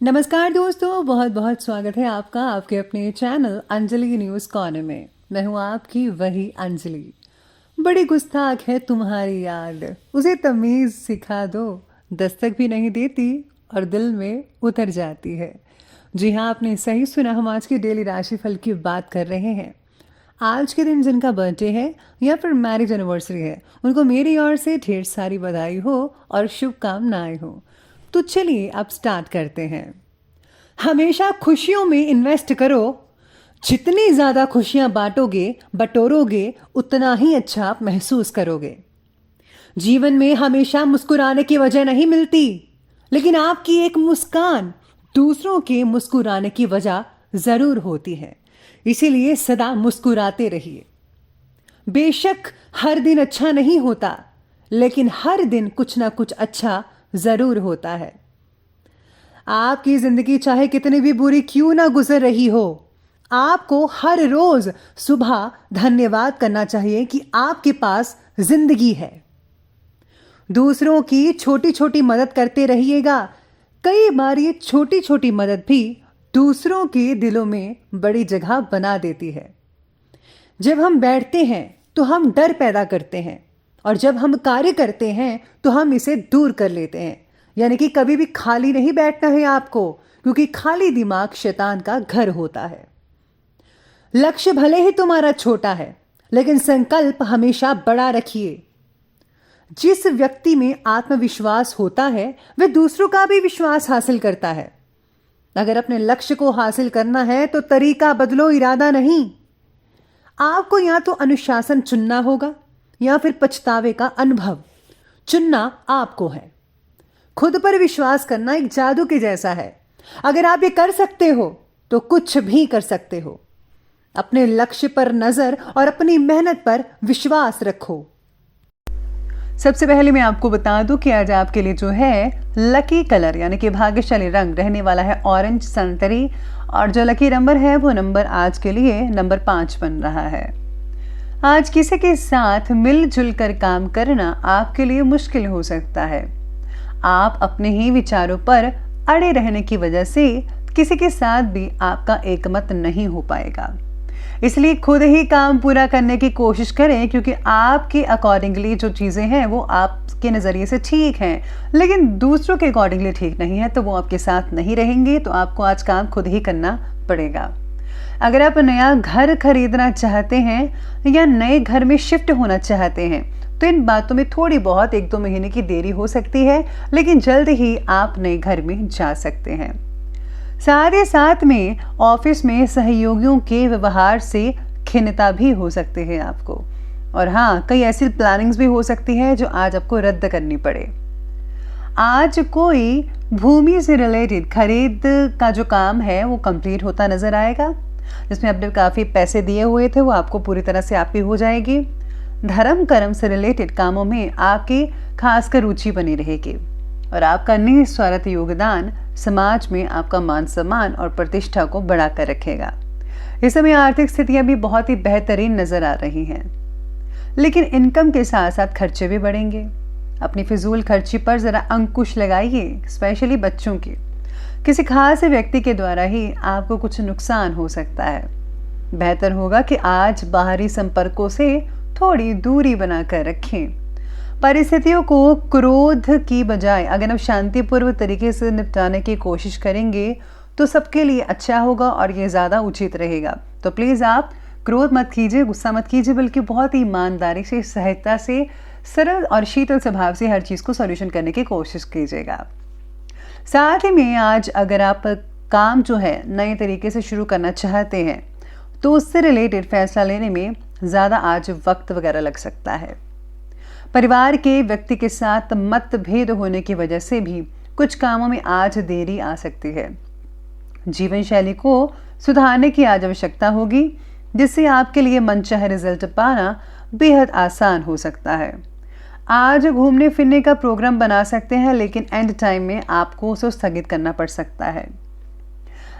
नमस्कार दोस्तों, बहुत बहुत स्वागत है आपका आपके अपने चैनल अंजलि न्यूज़ कॉर्नर में। मैं हूँ आपकी वही अंजलि। बड़ी गुस्ताख है तुम्हारी याद, उसे तमीज़ सिखा दो, दस्तक भी नहीं देती और दिल में उतर जाती है। जी हाँ, आपने सही सुना, हम आज की डेली राशिफल की बात कर रहे हैं। आज के दिन जिनका बर्थडे है या फिर मैरिज एनिवर्सरी है, उनको मेरी ओर से ढेर सारी बधाई हो और शुभकामनाएं हो। तो चलिए अब स्टार्ट करते हैं। हमेशा खुशियों में इन्वेस्ट करो। जितनी ज़्यादा खुशियां बांटोगे बटोरोगे, उतना ही अच्छा आप महसूस करोगे। जीवन में हमेशा मुस्कुराने की वजह नहीं मिलती, लेकिन आपकी एक मुस्कान दूसरों के मुस्कुराने की वजह ज़रूर होती है। इसीलिए सदा मुस्कुराते रहिए। बेशक हर दिन अच्छा नहीं होता, लेकिन हर दिन कुछ ना कुछ अच्छा ज़रूर होता है। आपकी जिंदगी चाहे कितनी भी बुरी क्यों ना गुजर रही हो, आपको हर रोज सुबह धन्यवाद करना चाहिए कि आपके पास जिंदगी है। दूसरों की छोटी छोटी मदद करते रहिएगा। कई बार ये छोटी छोटी मदद भी दूसरों के दिलों में बड़ी जगह बना देती है। जब हम बैठते हैं तो हम डर पैदा करते हैं, और जब हम कार्य करते हैं तो हम इसे दूर कर लेते हैं। यानी कि कभी भी खाली नहीं बैठना है आपको, क्योंकि खाली दिमाग शैतान का घर होता है। लक्ष्य भले ही तुम्हारा छोटा है, लेकिन संकल्प हमेशा बड़ा रखिए। जिस व्यक्ति में आत्मविश्वास होता है वह दूसरों का भी विश्वास हासिल करता है। अगर अपने लक्ष्य को हासिल करना है तो तरीका बदलो, इरादा नहीं। आपको या तो अनुशासन चुनना होगा या फिर पछतावे का अनुभव। चुनना आपको है। खुद पर विश्वास करना एक जादू के जैसा है। अगर आप ये कर सकते हो तो कुछ भी कर सकते हो। अपने लक्ष्य पर नजर और अपनी मेहनत पर विश्वास रखो। सबसे पहले मैं आपको बता दूं कि आज आपके लिए जो है लकी कलर यानी कि भाग्यशाली रंग रहने वाला है ऑरेंज संतरी, और जो लकी नंबर है वो नंबर आज के लिए नंबर 5 बन रहा है। आज किसी के साथ मिलजुल कर काम करना आपके लिए मुश्किल हो सकता है। आप अपने ही विचारों पर अड़े रहने की वजह से किसी के साथ भी आपका एकमत नहीं हो पाएगा। इसलिए खुद ही काम पूरा करने की कोशिश करें, क्योंकि आपके अकॉर्डिंगली जो चीज़ें हैं वो आपके नज़रिए से ठीक हैं, लेकिन दूसरों के अकॉर्डिंगली ठीक नहीं है, तो वो आपके साथ नहीं रहेंगे। तो आपको आज काम खुद ही करना पड़ेगा। अगर आप नया घर खरीदना चाहते हैं या नए घर में शिफ्ट होना चाहते हैं तो इन बातों में थोड़ी बहुत 1-2 महीने की देरी हो सकती है, लेकिन जल्द ही आप नए घर में जा सकते हैं। साथ ही साथ में ऑफिस में सहयोगियों के व्यवहार से खिन्नता भी हो सकती है आपको, और हाँ, कई ऐसी प्लानिंग्स भी हो सकती है जो आज आपको रद्द करनी पड़े। आज कोई भूमि से रिलेटेड खरीद का जो काम है वो कंप्लीट होता नजर आएगा। जिसमें आपने काफ़ी पैसे दिए हुए थे वो आपको पूरी तरह से आपकी हो जाएगी। धर्म कर्म से रिलेटेड कामों में आपकी खासकर रुचि बनी रहेगी, और आपका निस्वार्थ योगदान समाज में आपका मान सम्मान और प्रतिष्ठा को बढ़ाकर रखेगा। इस समय आर्थिक स्थितियां भी बहुत ही बेहतरीन नजर आ रही हैं, लेकिन इनकम के साथ साथ खर्चे भी बढ़ेंगे। अपनी फिजूल खर्ची पर जरा अंकुश लगाइए, स्पेशली बच्चों की। किसी खास व्यक्ति के द्वारा ही आपको कुछ नुकसान हो सकता है। बेहतर होगा कि आज बाहरी संपर्कों से थोड़ी दूरी बनाकर रखें। परिस्थितियों को क्रोध की बजाय अगर आप शांतिपूर्व तरीके से निपटाने की कोशिश करेंगे तो सबके लिए अच्छा होगा और ये ज़्यादा उचित रहेगा। तो प्लीज़ आप क्रोध मत कीजिए, गुस्सा मत कीजिए, बल्कि बहुत ही ईमानदारी से, सहजता से, सरल और शीतल स्वभाव से हर चीज़ को सॉल्यूशन करने की कोशिश कीजिएगा। साथ ही में आज अगर आप काम जो है नए तरीके से शुरू करना चाहते हैं तो उससे रिलेटेड फैसला लेने में ज़्यादा आज वक्त वगैरह लग सकता है। परिवार के व्यक्ति के साथ मतभेद होने की वजह से भी कुछ कामों में आज देरी आ सकती है। जीवन शैली को सुधारने की आज आवश्यकता होगी, जिससे आपके लिए मनचाहे रिजल्ट पाना बेहद आसान हो सकता है। आज घूमने फिरने का प्रोग्राम बना सकते हैं, लेकिन एंड टाइम में आपको उसे स्थगित करना पड़ सकता है।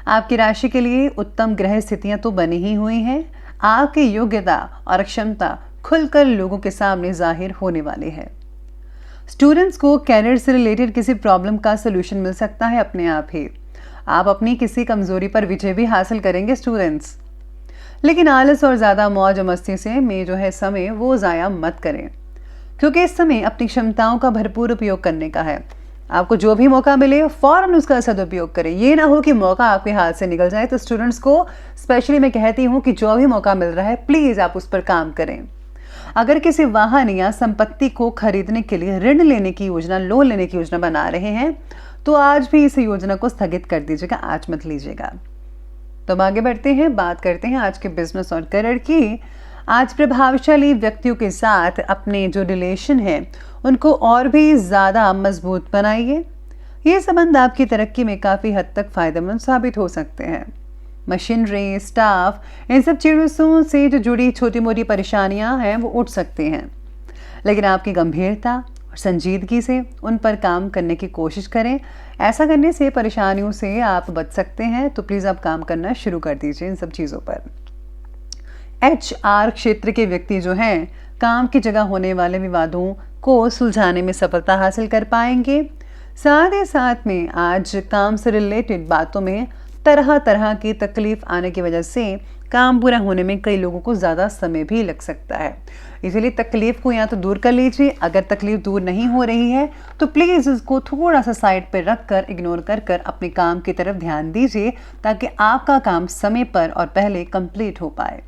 आपकी राशि के लिए उत्तम ग्रह स्थितियां तो बनी ही हुई हैं। आपकी योग्यता और क्षमता खुलकर लोगों के सामने जाहिर होने वाली है। स्टूडेंट्स को कैरियर से रिलेटेड किसी प्रॉब्लम का सलूशन मिल सकता है अपने आप ही। आप अपनी किसी कमजोरी पर विजय भी हासिल करेंगे स्टूडेंट्स। लेकिन आलस और ज़्यादा मौज मस्ती से में जो है समय वो ज़ाया मत करें, क्योंकि इस समय अपनी क्षमताओं का भरपूर उपयोग करने का है। आपको जो भी मौका मिले फौरन उसका सदुपयोग करें। ये ना हो कि मौका आपके हाथ से निकल जाए। तो स्टूडेंट्स को स्पेशली मैं कहती हूँ कि जो भी मौका मिल रहा है प्लीज़ आप उस पर काम करें। अगर किसी वाहन या संपत्ति को खरीदने के लिए ऋण लेने की योजना, लोन लेने की योजना बना रहे हैं तो आज भी इस योजना को स्थगित कर दीजिएगा, आज मत लीजिएगा। तो हम आगे बढ़ते हैं, बात करते हैं आज के बिजनेस और करियर की। आज प्रभावशाली व्यक्तियों के साथ अपने जो रिलेशन है उनको और भी ज़्यादा मजबूत बनाइए। ये संबंध आपकी तरक्की में काफ़ी हद तक फ़ायदेमंद साबित हो सकते हैं। मशीनरी, स्टाफ, इन सब चीज़ों से जो जुड़ी छोटी मोटी परेशानियां हैं वो उठ सकती हैं, लेकिन आपकी गंभीरता और संजीदगी से उन पर काम करने की कोशिश करें। ऐसा करने से परेशानियों से आप बच सकते हैं। तो प्लीज़ आप काम करना शुरू कर दीजिए इन सब चीज़ों पर। HR क्षेत्र के व्यक्ति जो हैं काम की जगह होने वाले विवादों को सुलझाने में सफलता हासिल कर पाएंगे। साथ ही साथ में आज काम से रिलेटेड बातों में तरह तरह की तकलीफ आने की वजह से काम पूरा होने में कई लोगों को ज़्यादा समय भी लग सकता है। इसीलिए तकलीफ को या तो दूर कर लीजिए। अगर तकलीफ दूर नहीं हो रही है तो प्लीज़ उसको थोड़ा सा साइड पर रख कर, इग्नोर कर कर अपने काम की तरफ ध्यान दीजिए, ताकि आपका काम समय पर और पहले कंप्लीट हो पाए।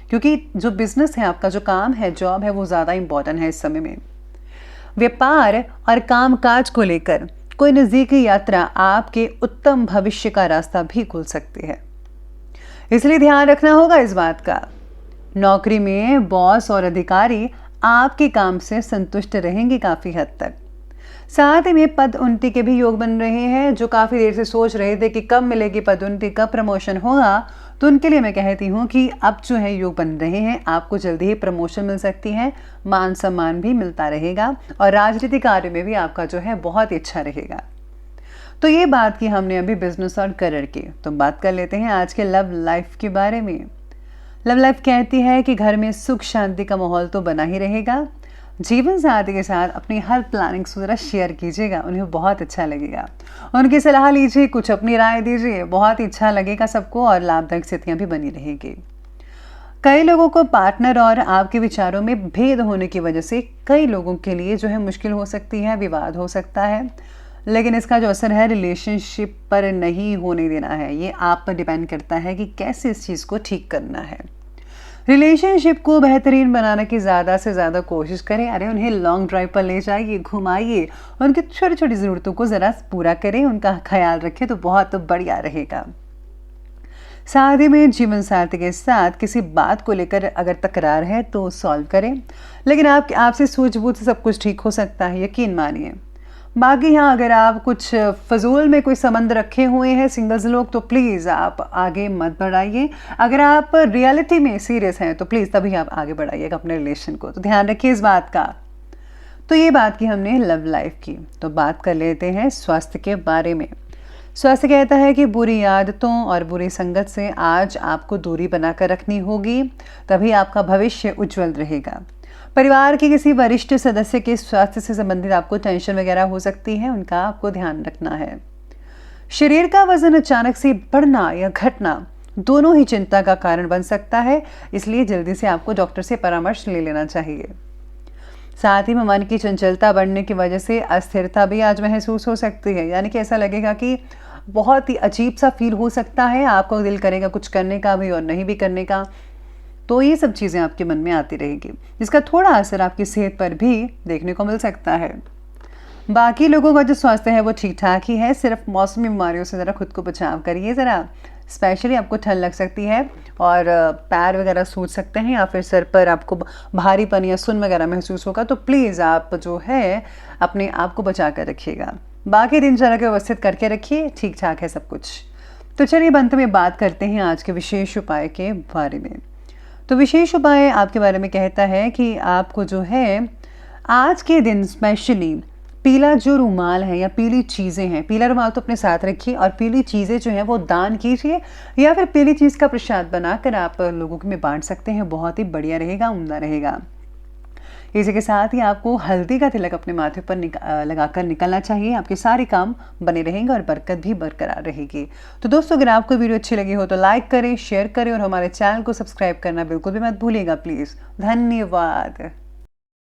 क्योंकि जो बिजनेस है, आपका जो काम है, जॉब है, वो ज़्यादा इंपॉर्टेंट है इस समय में। व्यापार और कामकाज को लेकर कोई नज़दीकी यात्रा आपके उत्तम भविष्य का रास्ता भी खुल सकती है, इसलिए ध्यान रखना होगा इस बात का। नौकरी में बॉस और अधिकारी आपके काम से संतुष्ट रहेंगे काफ़ी हद तक। साथ ही में पदोन्नति के भी योग बन रहे हैं। जो काफ़ी देर से सोच रहे थे कि कब मिलेगी पदोन्नति, कब प्रमोशन होगा, तो उनके लिए मैं कहती हूँ कि अब जो है योग बन रहे हैं। आपको जल्दी ही प्रमोशन मिल सकती है, मान सम्मान भी मिलता रहेगा और राजनीतिक कार्य में भी आपका जो है बहुत ही अच्छा रहेगा। तो ये बात की हमने अभी बिजनेस और करियर की। तो बात कर लेते हैं आज के लव लाइफ के बारे में। लव लाइफ कहती है कि घर में सुख शांति का माहौल तो बना ही रहेगा। जीवन साथी के साथ अपनी हर प्लानिंग ज़रा शेयर कीजिएगा, उन्हें बहुत अच्छा लगेगा। उनकी सलाह लीजिए, कुछ अपनी राय दीजिए, बहुत ही अच्छा लगेगा सबको और लाभदायक स्थितियाँ भी बनी रहेगी। कई लोगों को पार्टनर और आपके विचारों में भेद होने की वजह से कई लोगों के लिए जो है मुश्किल हो सकती है, विवाद हो सकता है, लेकिन इसका जो असर है रिलेशनशिप पर नहीं होने देना है। ये आप पर डिपेंड करता है कि कैसे इस चीज़ को ठीक करना है। रिलेशनशिप को बेहतरीन बनाने की ज़्यादा से ज़्यादा कोशिश करें। अरे उन्हें लॉन्ग ड्राइव पर ले जाइए, घुमाइए, उनकी छोटी छोटी ज़रूरतों को ज़रा पूरा करें, उनका ख्याल रखें तो बहुत बढ़िया रहेगा। साथ ही में जीवन साथी के साथ किसी बात को लेकर अगर तकरार है तो सॉल्व करें, लेकिन आपसे सूझबूझ से सब कुछ ठीक हो सकता है, यकीन मानिए। बाकी यहाँ अगर आप कुछ फजूल में कोई संबंध रखे हुए हैं सिंगल्स लोग, तो प्लीज़ आप आगे मत बढ़ाइए। अगर आप रियलिटी में सीरियस हैं तो प्लीज़ तभी आप आगे बढ़ाइएगा अपने रिलेशन को। तो ध्यान रखिए इस बात का। तो ये बात की हमने लव लाइफ की। तो बात कर लेते हैं स्वास्थ्य के बारे में। स्वास्थ्य कहता है कि बुरी आदतों और बुरी संगत से आज आपको दूरी बनाकर रखनी होगी, तभी आपका भविष्य उज्जवल रहेगा। परिवार के किसी वरिष्ठ सदस्य के स्वास्थ्य से संबंधित आपको टेंशन वगैरह हो सकती है, उनका आपको ध्यान रखना है। शरीर का वजन अचानक से बढ़ना या घटना दोनों ही चिंता का कारण बन सकता है, इसलिए जल्दी से आपको डॉक्टर से परामर्श ले लेना चाहिए। साथ ही में मन की चंचलता बढ़ने की वजह से अस्थिरता भी आज महसूस हो सकती है, यानी कि ऐसा लगेगा कि बहुत ही अजीब सा फील हो सकता है, आपको दिल करेगा कुछ करने का भी और नहीं भी करने का। तो ये सब चीज़ें आपके मन में आती रहेगी, जिसका थोड़ा असर आपकी सेहत पर भी देखने को मिल सकता है। बाकी लोगों का जो स्वास्थ्य है वो ठीक ठाक ही है, सिर्फ मौसमी बीमारियों से ज़रा खुद को बचाव करिए। ज़रा स्पेशली आपको ठंड लग सकती है और पैर वगैरह सूज सकते हैं या फिर सर पर आपको भारीपन या सुन वगैरह महसूस होगा, तो प्लीज़ आप जो है अपने आप को बचा कर रखिएगा। बाकी दिनचर्या को व्यवस्थित करके रखिए, ठीक ठाक है सब कुछ। तो चलिए अंत में बात करते हैं आज के विशेष उपाय के बारे में। तो विशेष उपाय आपके बारे में कहता है कि आपको जो है आज के दिन स्पेशली पीला जो रुमाल है या पीली चीज़ें हैं, पीला रुमाल तो अपने साथ रखिए और पीली चीज़ें जो हैं वो दान कीजिए या फिर पीली चीज़ का प्रसाद बनाकर आप लोगों में बांट सकते हैं, बहुत ही बढ़िया रहेगा, उम्दा रहेगा। इसी के साथ ही आपको हल्दी का तिलक अपने माथे पर लगाकर निकलना चाहिए। आपके सारे काम बने रहेंगे और बरकत भी बरकरार रहेगी। तो दोस्तों, अगर आपको वीडियो अच्छी लगी हो तो लाइक करें, शेयर करें और हमारे चैनल को सब्सक्राइब करना बिल्कुल भी मत भूलिएगा प्लीज़। धन्यवाद।